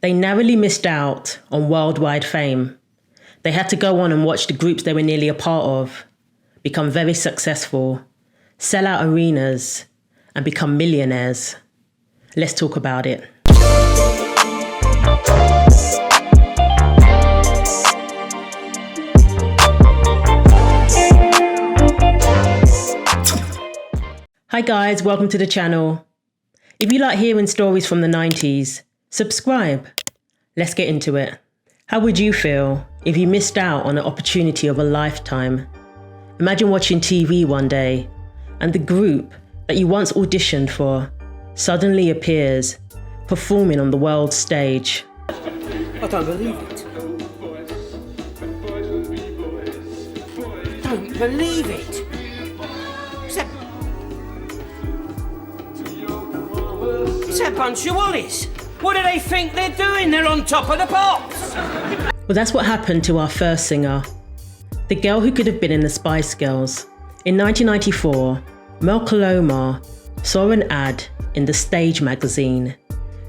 They narrowly missed out on worldwide fame. They had to go on and watch the groups they were nearly a part of become very successful, sell out arenas, and become millionaires. Let's talk about it. Hi guys, welcome to the channel. If you like hearing stories from the 90s, subscribe. Let's get into it. How would you feel if you missed out on an opportunity of a lifetime? Imagine watching TV one day and the group that you once auditioned for suddenly appears performing on the world stage. I don't believe it. I don't believe it. It's that bunch of Wallies. What do they think they're doing? They're on top of the pops. Well, that's what happened to our first singer, the girl who could have been in the Spice Girls. In 1994, Mel Coloma saw an ad in the Stage magazine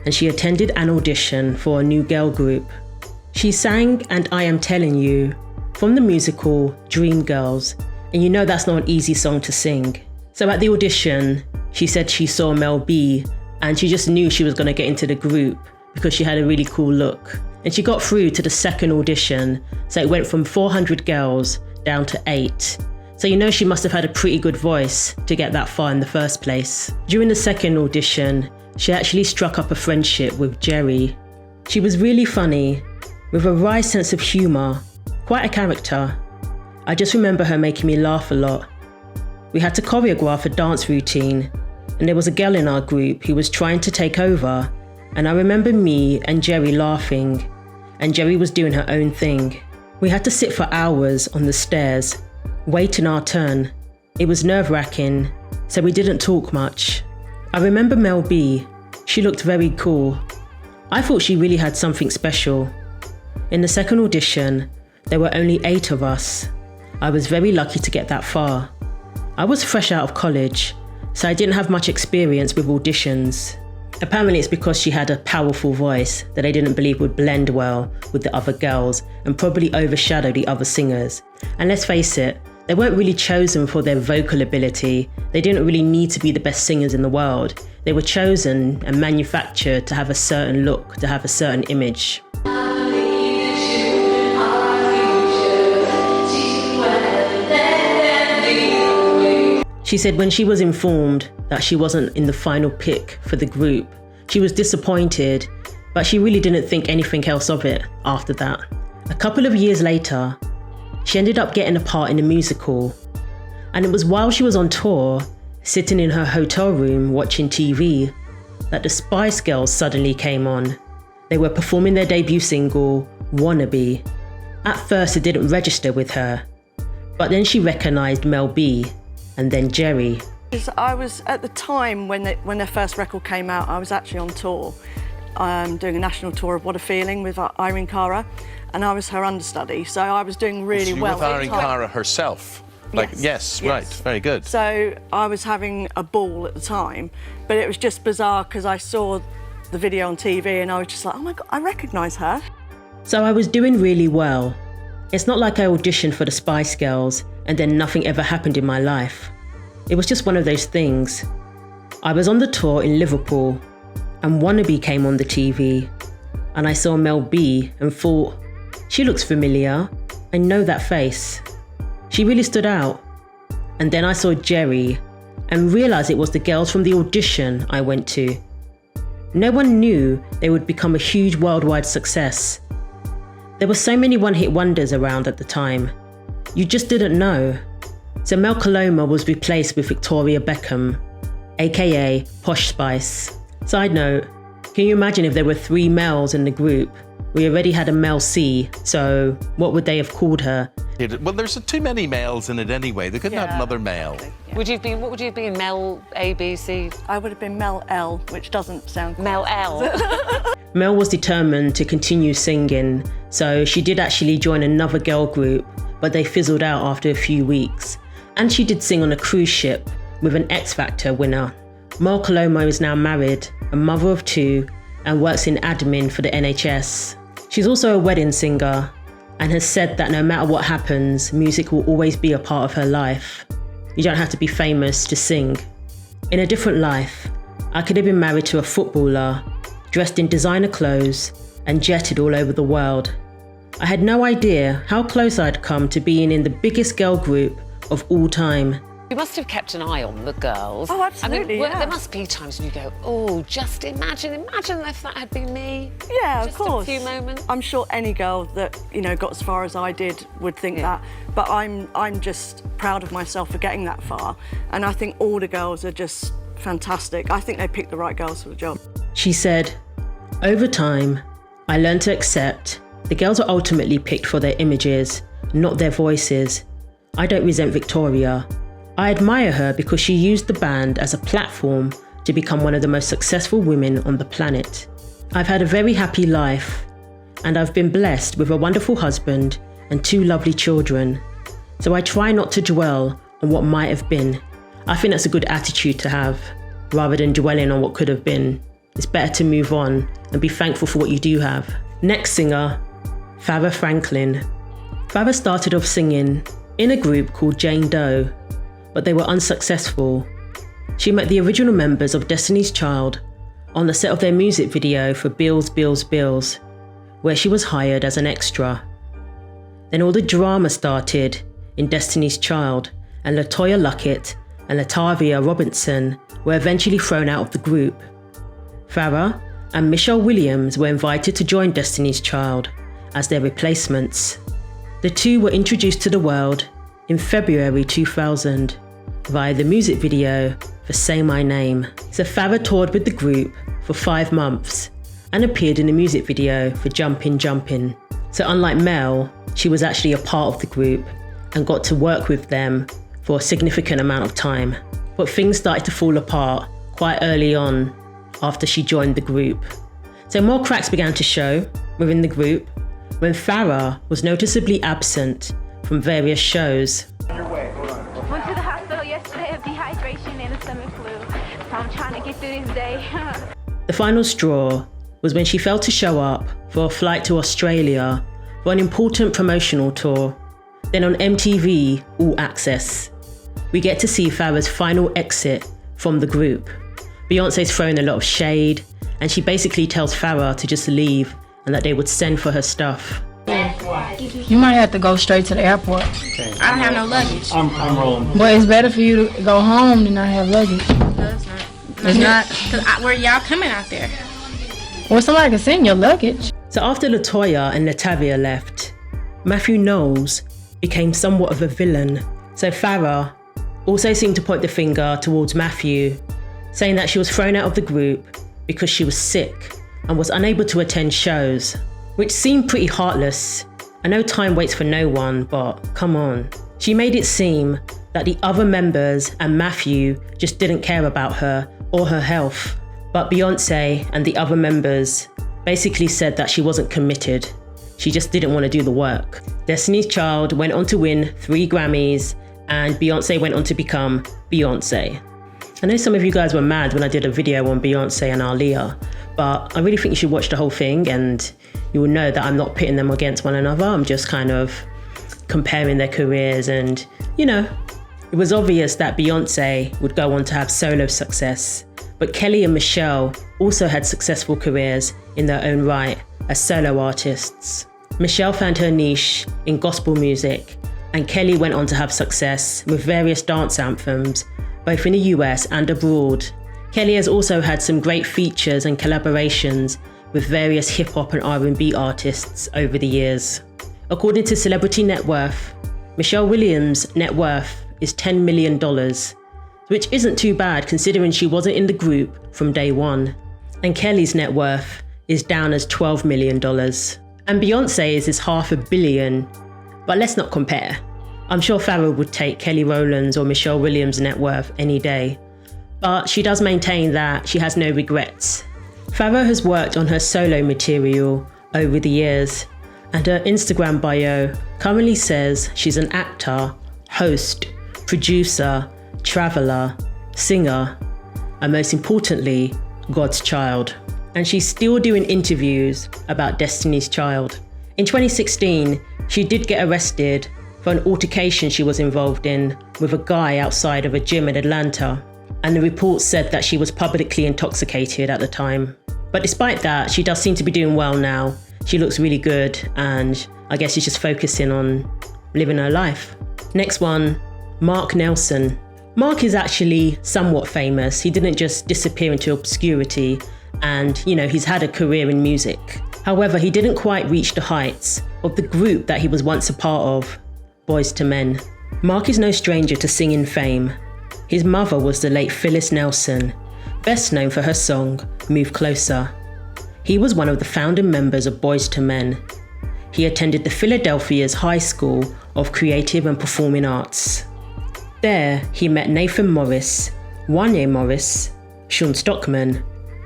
and she attended an audition for a new girl group. She sang "And I Am Telling You" from the musical Dreamgirls, and you know that's not an easy song to sing. So at the audition, she said she saw Mel B and she just knew she was going to get into the group because she had a really cool look. And she got through to the second audition, so it went from 400 girls down to 8. So you know she must have had a pretty good voice to get that far in the first place. During the second audition, she actually struck up a friendship with Jerry. She was really funny, with a wry sense of humour, quite a character. I just remember her making me laugh a lot. We had to choreograph a dance routine, and there was a girl in our group who was trying to take over, and I remember me and Jerry laughing, and Jerry was doing her own thing. We had to sit for hours on the stairs, waiting our turn. It was nerve-wracking, so we didn't talk much. I remember Mel B. She looked very cool. I thought she really had something special. In the second audition, there were only 8 of us. I was very lucky to get that far. I was fresh out of college, so I didn't have much experience with auditions. Apparently it's because she had a powerful voice that I didn't believe would blend well with the other girls and probably overshadow the other singers. And let's face it, they weren't really chosen for their vocal ability. They didn't really need to be the best singers in the world. They were chosen and manufactured to have a certain look, to have a certain image. She said when she was informed that she wasn't in the final pick for the group, she was disappointed, but she really didn't think anything else of it after that. A couple of years later, she ended up getting a part in a musical. And it was while she was on tour, sitting in her hotel room watching TV, that the Spice Girls suddenly came on. They were performing their debut single, Wannabe. At first it didn't register with her, but then she recognised Mel B, and then Jerry. I was, at the time when their first record came out, I was actually on tour, doing a national tour of What a Feeling with Irene Cara, and I was her understudy, so I was doing really well. With Irene Cara herself? Yes, right, very good. So I was having a ball at the time, but it was just bizarre because I saw the video on TV and I was just like, oh my God, I recognise her. So I was doing really well. It's not like I auditioned for the Spice Girls and then nothing ever happened in my life. It was just one of those things. I was on the tour in Liverpool and Wannabe came on the TV and I saw Mel B and thought, she looks familiar, I know that face. She really stood out. And then I saw Jerry and realised it was the girls from the audition I went to. No one knew they would become a huge worldwide success. There were so many one-hit wonders around at the time. You just didn't know. So Mel Coloma was replaced with Victoria Beckham, aka Posh Spice. Side note, can you imagine if there were 3 Mels in the group? We already had a Mel C, so what would they have called her? Well, there's too many males in it anyway. They couldn't have another male. Yeah. What would you have been? Mel A, B, C? I would have been Mel L, which doesn't sound good. Mel L. Mel was determined to continue singing, so she did actually join another girl group, but they fizzled out after a few weeks. And she did sing on a cruise ship with an X Factor winner. Mel Coloma is now married, a mother of 2, and works in admin for the NHS. She's also a wedding singer and has said that no matter what happens, music will always be a part of her life. You don't have to be famous to sing. In a different life, I could have been married to a footballer, dressed in designer clothes, and jetted all over the world. I had no idea how close I'd come to being in the biggest girl group of all time. You must have kept an eye on the girls. Oh, absolutely, I mean, yeah. there must be times when you go, oh, just imagine if that had been me. Yeah, just of course. Just a few moments. I'm sure any girl that, you know, got as far as I did would think that. But I'm just proud of myself for getting that far. And I think all the girls are just fantastic. I think they picked the right girls for the job. She said, over time, I learned to accept the girls are ultimately picked for their images, not their voices. I don't resent Victoria. I admire her because she used the band as a platform to become one of the most successful women on the planet. I've had a very happy life, and I've been blessed with a wonderful husband and 2 lovely children. So I try not to dwell on what might have been. I think that's a good attitude to have, rather than dwelling on what could have been. It's better to move on and be thankful for what you do have. Next singer, Farah Franklin. Farah started off singing in a group called Jane Doe, but they were unsuccessful. She met the original members of Destiny's Child on the set of their music video for Bills, Bills, Bills, where she was hired as an extra. Then all the drama started in Destiny's Child, and LaToya Luckett and Latavia Robinson were eventually thrown out of the group. Farah and Michelle Williams were invited to join Destiny's Child as their replacements. The two were introduced to the world in February 2000 via the music video for Say My Name. So Farah toured with the group for 5 months and appeared in the music video for Jumpin' Jumpin'. So unlike Mel, she was actually a part of the group and got to work with them for a significant amount of time. But things started to fall apart quite early on after she joined the group. So more cracks began to show within the group when Farah was noticeably absent from various shows. Went to the hospital yesterday of dehydration and a stomach flu, so I'm trying to get through this day. The final straw was when she failed to show up for a flight to Australia for an important promotional tour. Then on MTV All Access, we get to see Farah's final exit from the group. Beyonce's throwing a lot of shade, and she basically tells Farah to just leave and that they would send for her stuff. You might have to go straight to the airport. Okay. I don't have no luggage. I'm rolling. But it's better for you to go home than not have luggage. No, it's not. It's not? Because where y'all coming out there? Well, somebody can send your luggage. So after LaToya and Latavia left, Matthew Knowles became somewhat of a villain. So Farah also seemed to point the finger towards Matthew, saying that she was thrown out of the group because she was sick and was unable to attend shows, which seemed pretty heartless. I know time waits for no one, but come on. She made it seem that the other members and Matthew just didn't care about her or her health. But Beyonce and the other members basically said that she wasn't committed. She just didn't want to do the work. Destiny's Child went on to win 3 Grammys, and Beyonce went on to become Beyonce. I know some of you guys were mad when I did a video on Beyonce and Aaliyah, but I really think you should watch the whole thing, and you will know that I'm not pitting them against one another. I'm just kind of comparing their careers, and you know, it was obvious that Beyonce would go on to have solo success, but Kelly and Michelle also had successful careers in their own right as solo artists. Michelle found her niche in gospel music, and Kelly went on to have success with various dance anthems, both in the US and abroad. Kelly has also had some great features and collaborations with various hip-hop and R&B artists over the years. According to Celebrity Net Worth, Michelle Williams' net worth is $10 million, which isn't too bad considering she wasn't in the group from day one. And Kelly's net worth is down as $12 million. And Beyonce's is $500 million, but let's not compare. I'm sure Farah would take Kelly Rowland's or Michelle Williams' net worth any day, but she does maintain that she has no regrets. Farah has worked on her solo material over the years, and her Instagram bio currently says she's an actor, host, producer, traveller, singer, and most importantly, God's child. and she's still doing interviews about Destiny's Child. In 2016, she did get arrested for an altercation she was involved in with a guy outside of a gym in Atlanta, and the report said that she was publicly intoxicated at the time. But despite that, she does seem to be doing well now. She looks really good, and I guess she's just focusing on living her life. Next one, Marc Nelson. Marc is actually somewhat famous. He didn't just disappear into obscurity, and he's had a career in music. However, he didn't quite reach the heights of the group that he was once a part of, Boyz II Men. Marc is no stranger to singing fame. His mother was the late Phyllis Nelson, best known for her song, Move Closer. He was one of the founding members of Boyz II Men. He attended the Philadelphia's High School of Creative and Performing Arts. There, he met Nathan Morris, Wanya Morris, Sean Stockman,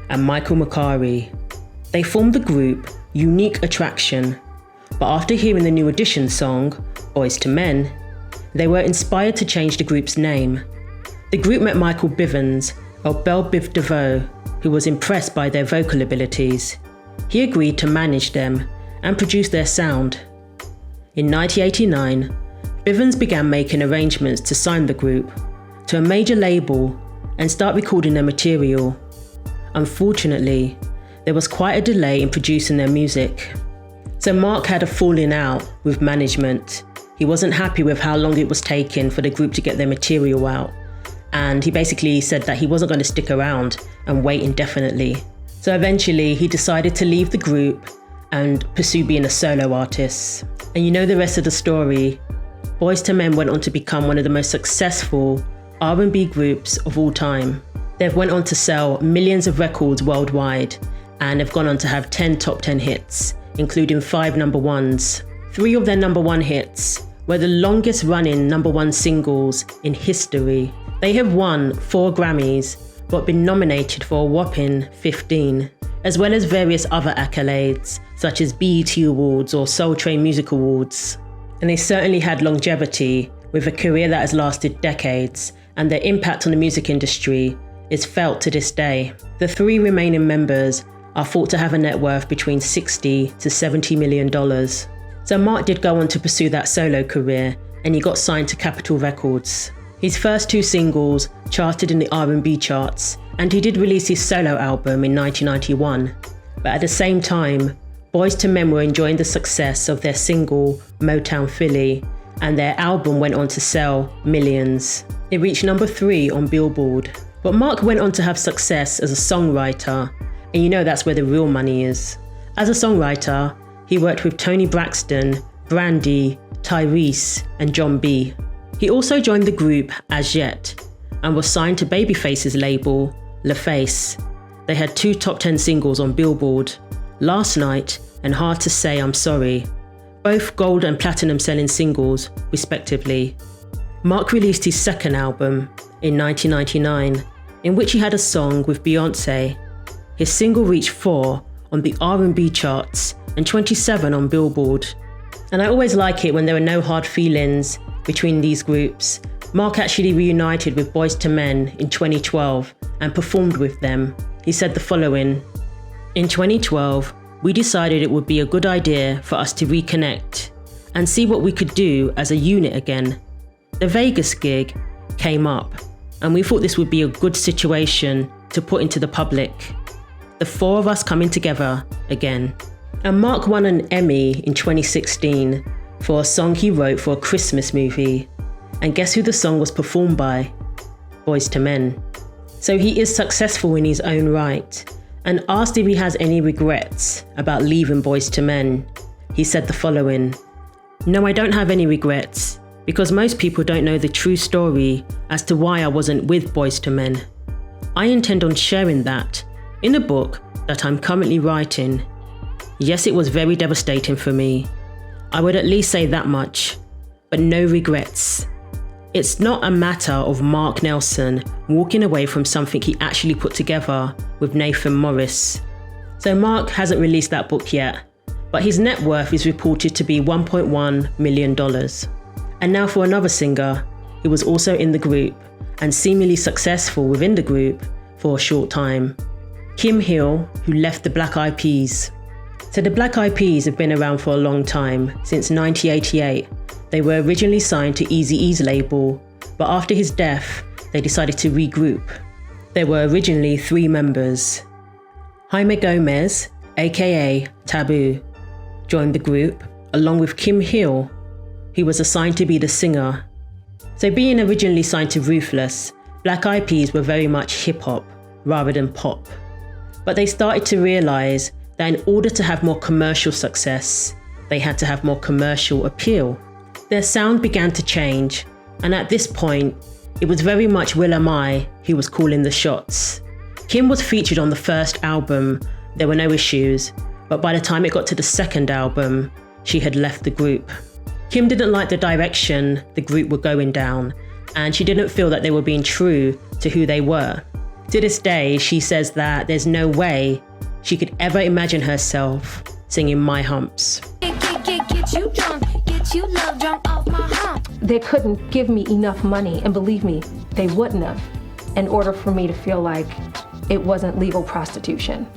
and Michael Macari. They formed the group Unique Attraction, but after hearing the New Edition song, Boyz II Men, they were inspired to change the group's name. The group met Michael Bivins of Belle Biv DeVoe, who was impressed by their vocal abilities. He agreed to manage them and produce their sound. In 1989, Bivins began making arrangements to sign the group to a major label and start recording their material. Unfortunately, there was quite a delay in producing their music. So Marc had a falling out with management. He wasn't happy with how long it was taking for the group to get their material out. And he basically said that he wasn't going to stick around and wait indefinitely. So eventually he decided to leave the group and pursue being a solo artist. And you know the rest of the story. Boyz II Men went on to become one of the most successful R&B groups of all time. They've went on to sell millions of records worldwide, and have gone on to have 10 top 10 hits, including 5 number ones. 3 of their number 1 hits were the longest running number 1 singles in history. They have won 4 Grammys, but been nominated for a whopping 15, as well as various other accolades, such as BET Awards or Soul Train Music Awards. And they certainly had longevity, with a career that has lasted decades, and their impact on the music industry is felt to this day. The 3 remaining members are thought to have a net worth between $60 to $70 million. So Marc did go on to pursue that solo career, and he got signed to Capitol Records. His first 2 singles charted in the R&B charts, and he did release his solo album in 1991. But at the same time, Boyz II Men were enjoying the success of their single, Motown Philly, and their album went on to sell millions. It reached number 3 on Billboard. But Marc went on to have success as a songwriter, and that's where the real money is. As a songwriter, he worked with Toni Braxton, Brandy, Tyrese, and John B. He also joined the group As Yet, and was signed to Babyface's label, LaFace. They had 2 top 10 singles on Billboard, Last Night and Hard to Say I'm Sorry, both gold and platinum selling singles, respectively. Marc released his second album in 1999, in which he had a song with Beyoncé. His single reached 4 on the R&B charts and 27 on Billboard. And I always like it when there are no hard feelings between these groups. Marc actually reunited with Boyz II Men in 2012 and performed with them. He said the following: "In 2012, we decided it would be a good idea for us to reconnect and see what we could do as a unit again. The Vegas gig came up, and we thought this would be a good situation to put into the public. The 4 of us coming together again." And Marc won an Emmy in 2016 for a song he wrote for a Christmas movie. And guess who the song was performed by? Boyz II Men. So he is successful in his own right. And asked if he has any regrets about leaving Boyz II Men, he said the following: "No, I don't have any regrets, because most people don't know the true story as to why I wasn't with Boyz II Men. I intend on sharing that in a book that I'm currently writing. Yes, it was very devastating for me. I would at least say that much, but no regrets. It's not a matter of Marc Nelson walking away from something he actually put together with Nathan Morris." So Marc hasn't released that book yet, but his net worth is reported to be $1.1 million. And now for another singer who was also in the group and seemingly successful within the group for a short time. Kim Hill, who left the Black Eyed Peas. So the Black Eyed Peas have been around for a long time, since 1988. They were originally signed to Eazy-E's label, but after his death, they decided to regroup. There were originally 3 members. Jaime Gomez, aka Taboo, joined the group, along with Kim Hill, who was assigned to be the singer. So being originally signed to Ruthless, Black Eyed Peas were very much hip-hop rather than pop. But they started to realise that in order to have more commercial success, they had to have more commercial appeal. Their sound began to change, and at this point, it was very much Will.i.am who was calling the shots. Kim was featured on the first album, there were no issues, but by the time it got to the second album, she had left the group. Kim didn't like the direction the group were going down, and she didn't feel that they were being true to who they were. To this day, she says that there's no way she could ever imagine herself singing My Humps. Get you drunk, get you love drunk off my hump. They couldn't give me enough money, and believe me, they wouldn't have, in order for me to feel like it wasn't legal prostitution.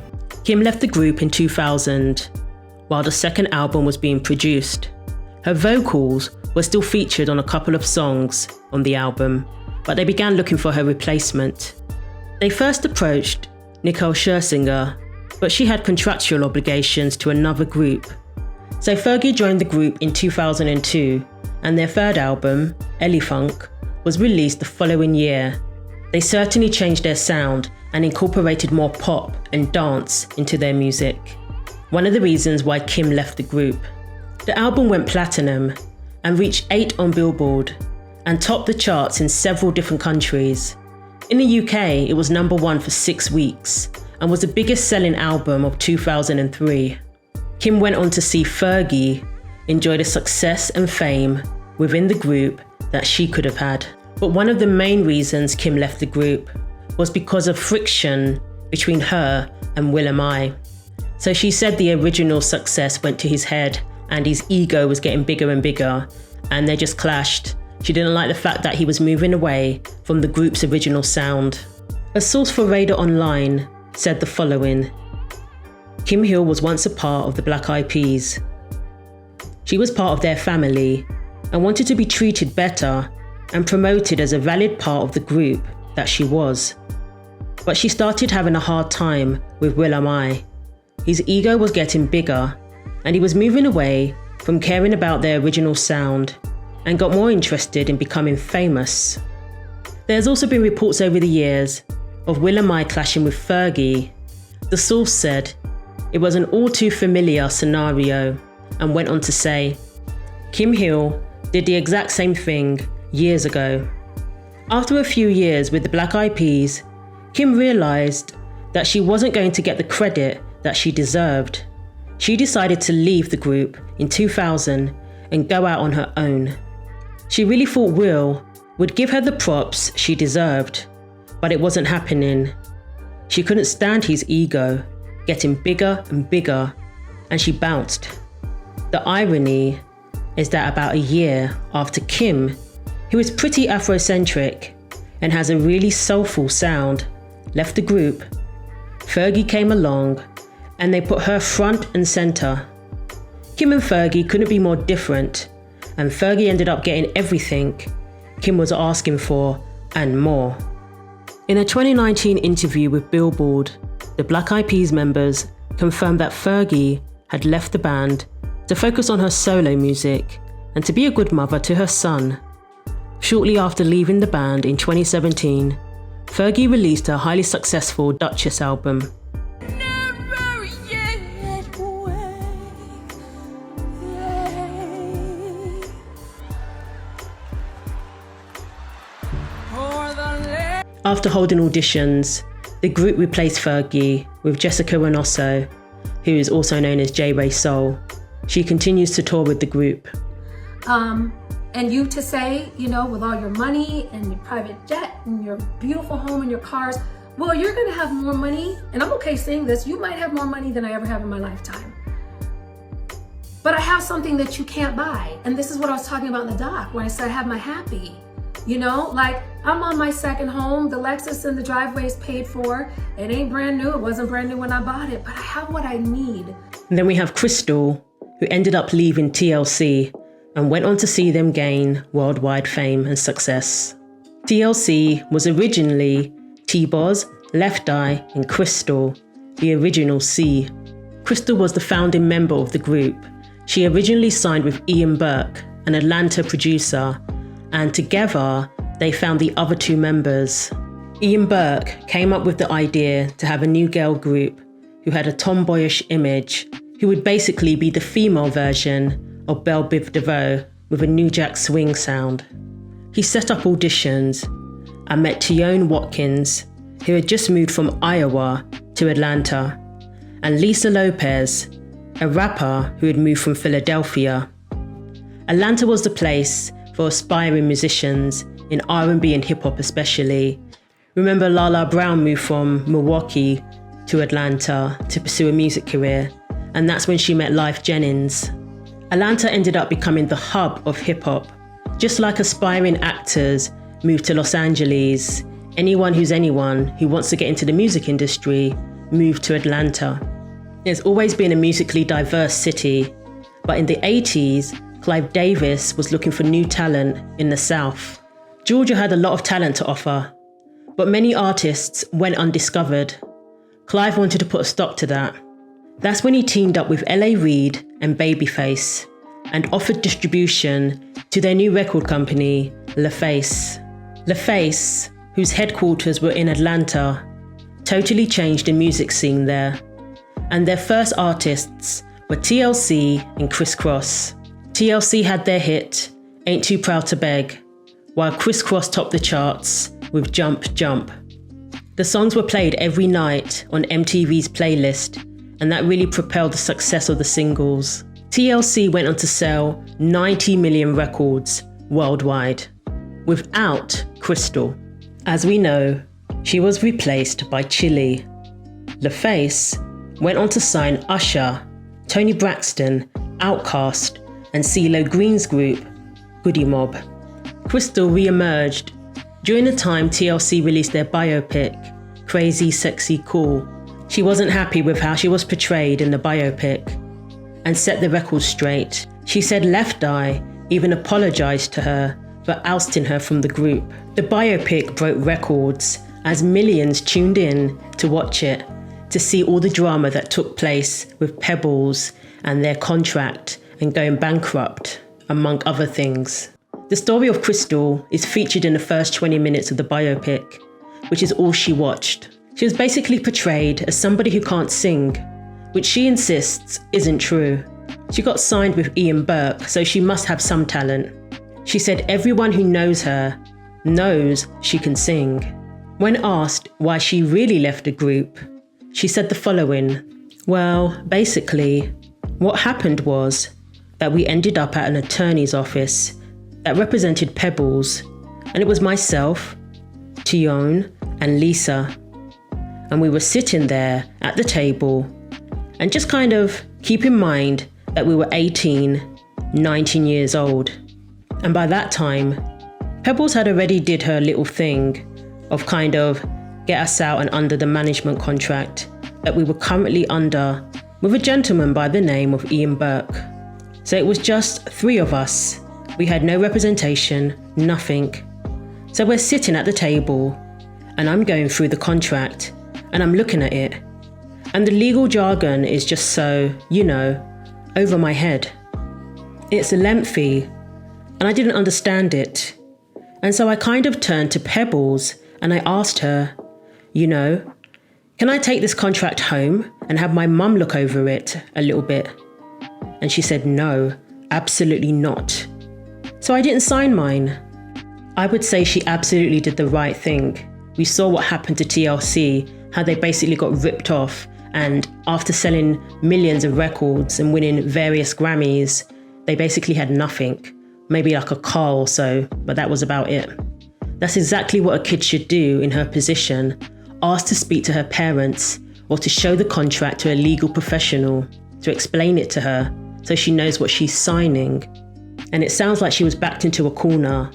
Kim left the group in 2000, while the second album was being produced. Her vocals were still featured on a couple of songs on the album, but they began looking for her replacement. They first approached Nicole Scherzinger, but she had contractual obligations to another group. So Fergie joined the group in 2002, and their third album, Elefunk, was released the following year. They certainly changed their sound and incorporated more pop and dance into their music. One of the reasons why Kim left the group. The album went platinum and reached 8 on Billboard and topped the charts in several different countries. In the UK, it was number 1 for 6 weeks and was the biggest selling album of 2003. Kim went on to see Fergie enjoy the success and fame within the group that she could have had. But one of the main reasons Kim left the group was because of friction between her and Will.i.am. So she said the original success went to his head and his ego was getting bigger and bigger, and they just clashed. She didn't like the fact that he was moving away from the group's original sound. A source for Radar Online said the following: Kim Hill was once a part of the Black Eyed Peas. She was part of their family and wanted to be treated better and promoted as a valid part of the group that she was. But she started having a hard time with Will.i.am. His ego was getting bigger and he was moving away from caring about their original sound and got more interested in becoming famous. There's also been reports over the years of Will.i.am clashing with Fergie. The source said it was an all too familiar scenario and went on to say, Kim Hill did the exact same thing years ago. After a few years with the Black Eyed Peas, Kim realised that she wasn't going to get the credit that she deserved. She decided to leave the group in 2000 and go out on her own. She really thought Will would give her the props she deserved, but it wasn't happening. She couldn't stand his ego getting bigger and bigger, and she bounced. The irony is that about a year after Kim, who is pretty Afrocentric and has a really soulful sound, left the group, Fergie came along and they put her front and centre. Kim and Fergie couldn't be more different, and Fergie ended up getting everything Kim was asking for and more. In a 2019 interview with Billboard, the Black Eyed Peas members confirmed that Fergie had left the band to focus on her solo music and to be a good mother to her son. Shortly after leaving the band in 2017, Fergie released her highly successful Duchess album. After holding auditions, the group replaced Fergie with Jessica Reynoso, who is also known as J. Ray Soul. She continues to tour with the group. And you to say, you know, with all your money and your private jet and your beautiful home and your cars, well, you're gonna have more money, and I'm okay saying this, you might have more money than I ever have in my lifetime. But I have something that you can't buy. And this is what I was talking about in the doc, when I said I have my happy. You know, like I'm on my second home. The Lexus in the driveway is paid for. It ain't brand new. It wasn't brand new when I bought it, but I have what I need. And then we have Crystal, who ended up leaving TLC and went on to see them gain worldwide fame and success. TLC was originally T-Boz, Left Eye, and Crystal, the original C. Crystal was the founding member of the group. She originally signed with Ian Burke, an Atlanta producer, and together they found the other two members. Ian Burke came up with the idea to have a new girl group who had a tomboyish image, who would basically be the female version of Belle Biv DeVoe with a New Jack Swing sound. He set up auditions and met Tyrone Watkins, who had just moved from Iowa to Atlanta, and Lisa Lopez, a rapper who had moved from Philadelphia. Atlanta was the place for aspiring musicians in R&B and hip-hop especially. Remember Lala Brown moved from Milwaukee to Atlanta to pursue a music career, and that's when she met Lyfe Jennings. Atlanta ended up becoming the hub of hip-hop. Just like aspiring actors move to Los Angeles, anyone who wants to get into the music industry moved to Atlanta. There's always been a musically diverse city, but in the 80s, Clive Davis was looking for new talent in the South. Georgia had a lot of talent to offer, but many artists went undiscovered. Clive wanted to put a stop to that. That's when he teamed up with L.A. Reid and Babyface and offered distribution to their new record company, LaFace. LaFace, whose headquarters were in Atlanta, totally changed the music scene there. And their first artists were TLC and Criss Cross. TLC had their hit, Ain't Too Proud to Beg, while Criss Cross topped the charts with Jump Jump. The songs were played every night on MTV's playlist, and that really propelled the success of the singles. TLC went on to sell 90 million records worldwide, without Crystal. As we know, she was replaced by Chili. LaFace went on to sign Usher, Toni Braxton, Outkast, and CeeLo Green's group, Goody Mob. Crystal re-emerged during the time TLC released their biopic, Crazy Sexy Cool. She wasn't happy with how she was portrayed in the biopic and set the record straight. She said Left Eye even apologized to her for ousting her from the group. The biopic broke records as millions tuned in to watch it, to see all the drama that took place with Pebbles and their contract and going bankrupt, among other things. The story of Crystal is featured in the first 20 minutes of the biopic, which is all she watched. She was basically portrayed as somebody who can't sing, which she insists isn't true. She got signed with Ian Burke, so she must have some talent. She said everyone who knows her knows she can sing. When asked why she really left the group, she said the following: "Well, basically, what happened was that we ended up at an attorney's office that represented Pebbles, and it was myself, Tyrone, and Lisa. And we were sitting there at the table and just kind of keep in mind that we were 18, 19 years old. And by that time, Pebbles had already did her little thing of kind of get us out and under the management contract that we were currently under with a gentleman by the name of Ian Burke. So it was just 3 of us. We had no representation, nothing. So we're sitting at the table and I'm going through the contract and I'm looking at it. And the legal jargon is just so, over my head. It's lengthy and I didn't understand it. And so I kind of turned to Pebbles and I asked her, can I take this contract home and have my mum look over it a little bit? And she said, no, absolutely not. So I didn't sign mine. I would say she absolutely did the right thing. We saw what happened to TLC, how they basically got ripped off, and after selling millions of records and winning various Grammys, they basically had nothing. Maybe like a car or so, but that was about it. That's exactly what a kid should do in her position. Ask to speak to her parents or to show the contract to a legal professional to explain it to her so she knows what she's signing. And it sounds like she was backed into a corner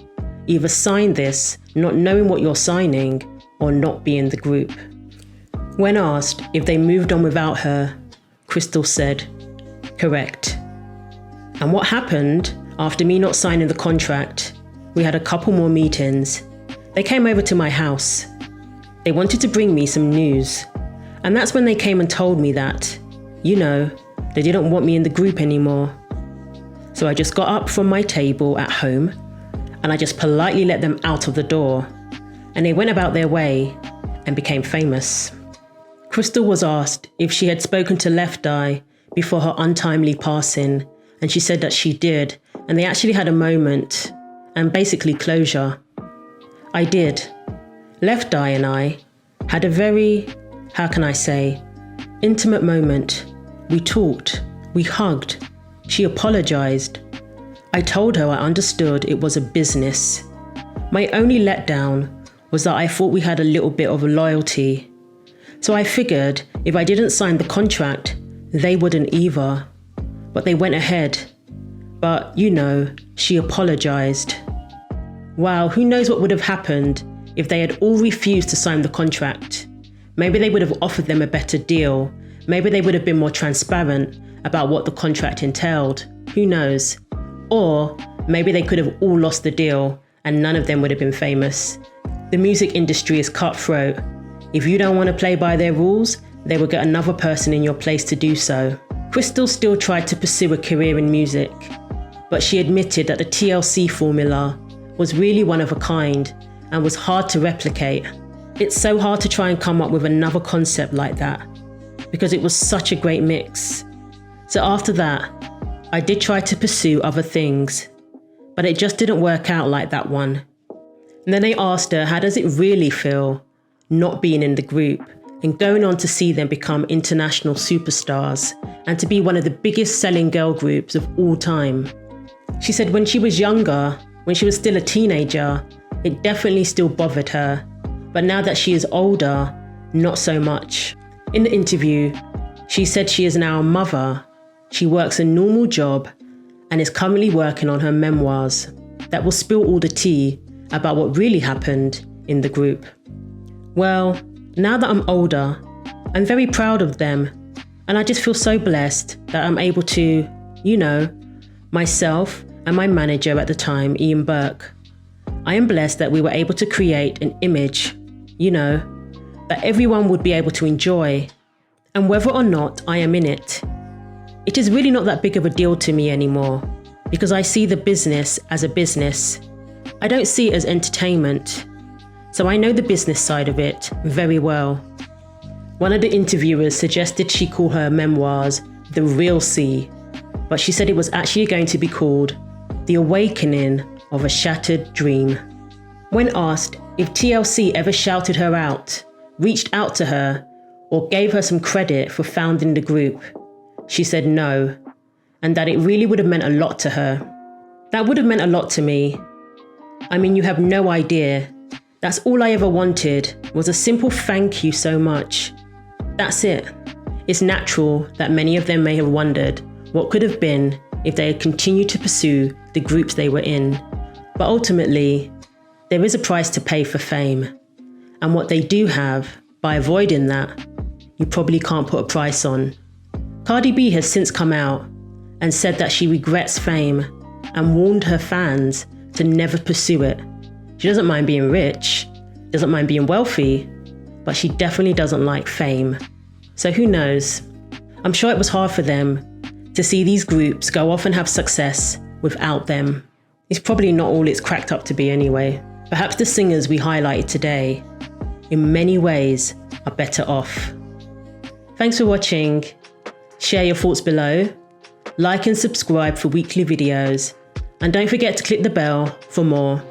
either sign this not knowing what you're signing or not be in the group. When asked if they moved on without her, Crystal said, correct. And what happened after me not signing the contract? We had a couple more meetings. They came over to my house. They wanted to bring me some news. And that's when they came and told me that, they didn't want me in the group anymore. So I just got up from my table at home and I just politely let them out of the door. And they went about their way and became famous. Crystal was asked if she had spoken to Left Eye before her untimely passing, and she said that she did, and they actually had a moment and basically closure. I did. Left Eye and I had a very, intimate moment. We talked, we hugged, she apologized. I told her I understood it was a business. My only letdown was that I thought we had a little bit of a loyalty. So I figured if I didn't sign the contract, they wouldn't either. But they went ahead. But, she apologized. Wow, who knows what would have happened if they had all refused to sign the contract. Maybe they would have offered them a better deal. Maybe they would have been more transparent about what the contract entailed. Who knows? Or maybe they could have all lost the deal and none of them would have been famous. The music industry is cutthroat. If you don't want to play by their rules, they will get another person in your place to do so. Crystal still tried to pursue a career in music, but she admitted that the TLC formula was really one of a kind and was hard to replicate. It's so hard to try and come up with another concept like that because it was such a great mix. So after that, I did try to pursue other things, but it just didn't work out like that one. And then they asked her, how does it really feel not being in the group and going on to see them become international superstars and to be one of the biggest selling girl groups of all time? She said when she was younger, when she was still a teenager, it definitely still bothered her. But now that she is older, not so much. In the interview, she said she is now a mother. She works a normal job and is currently working on her memoirs that will spill all the tea about what really happened in the group. Well, now that I'm older, I'm very proud of them. And I just feel so blessed that I'm able to, myself and my manager at the time, Ian Burke. I am blessed that we were able to create an image, that everyone would be able to enjoy. And whether or not I am in it, it is really not that big of a deal to me anymore because I see the business as a business. I don't see it as entertainment. So I know the business side of it very well. One of the interviewers suggested she call her memoirs The Real Sea, but she said it was actually going to be called The Awakening of a Shattered Dream. When asked if TLC ever shouted her out, reached out to her, or gave her some credit for founding the group, she said no, and that it really would have meant a lot to her. That would have meant a lot to me. I mean, you have no idea. That's all I ever wanted was a simple thank you so much. That's it. It's natural that many of them may have wondered what could have been if they had continued to pursue the groups they were in. But ultimately, there is a price to pay for fame. And what they do have, by avoiding that, you probably can't put a price on. Cardi B has since come out and said that she regrets fame and warned her fans to never pursue it. She doesn't mind being rich, doesn't mind being wealthy, but she definitely doesn't like fame. So who knows? I'm sure it was hard for them to see these groups go off and have success without them. It's probably not all it's cracked up to be anyway. Perhaps the singers we highlighted today, in many ways, are better off. Thanks for watching. Share your thoughts below. Like and subscribe for weekly videos. And don't forget to click the bell for more.